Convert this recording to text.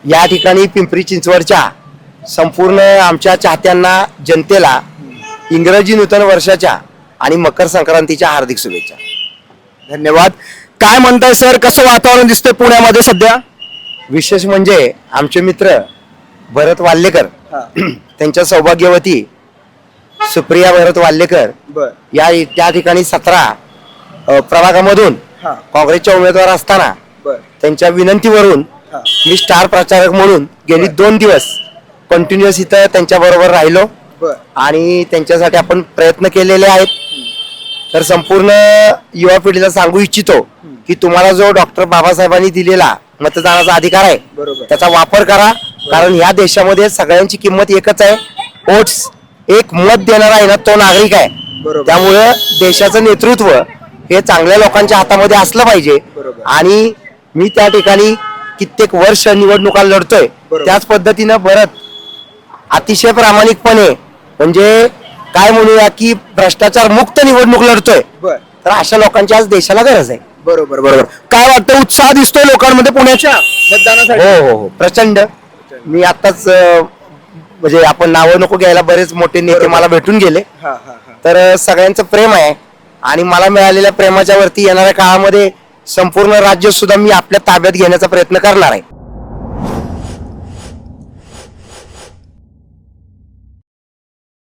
या ठिकाणी पिंपरी चिंचवडच्या संपूर्ण आमच्या चाहत्यांना जनतेला इंग्रजी नूतन वर्षाच्या आणि मकर संक्रांतीच्या हार्दिक शुभेच्छा. धन्यवाद. काय म्हणताय सर, कसं वातावरण दिसतंय पुण्यामध्ये सध्या? विशेष म्हणजे आमचे मित्र भरत वाल्लेकर त्यांच्या सौभाग्यवती सुप्रिया भरत वाल्लेकर या त्या ठिकाणी 17 प्रभागामधून काँग्रेसच्या उमेदवार असताना त्यांच्या विनंतीवरून मी स्टार प्रचारक म्हणून गेली 2 दिवस कंटिन्युअस इथं त्यांच्या बरोबर राहिलो आणि त्यांच्यासाठी आपण प्रयत्न केलेले आहेत. तर संपूर्ण युवा पिढीला सांगू इच्छितो की तुम्हाला जो डॉक्टर बाबासाहेबांनी दिलेला मतदानाचा अधिकार आहे त्याचा वापर करा, कारण ह्या देशामध्ये सगळ्यांची किंमत एकच आहे. वोट्स एक मत देणारा आहे ना तो नागरिक आहे. त्यामुळे देशाचं नेतृत्व हे चांगल्या लोकांच्या हातामध्ये असलं पाहिजे. आणि मी त्या ठिकाणी कित्येक वर्ष निवडणुका लढतोय. त्याच पद्धतीनं भरत अतिशय प्रामाणिकपणे म्हणजे काय म्हणूया की भ्रष्टाचार मुक्त निवडणूक लढतोय. तर अशा लोकांची आज देशाला गरज आहे. बरोबर बरोबर. काय वाटतं, उत्साह दिसतोय लोकांमध्ये पुण्याच्या मतदानासाठी? हो हो हो, प्रचंड. मी आताच म्हणजे आपण नावं नको घ्यायला, बरेच मोठे नेते मला भेटून गेले. तर सगळ्यांचं प्रेम आहे आणि मला मिळालेल्या प्रेमाच्या वरती येणाऱ्या काळामध्ये संपूर्ण राज्य सुद्धा मी आपल्या ताब्यात घेण्याचा प्रयत्न करणार आहे.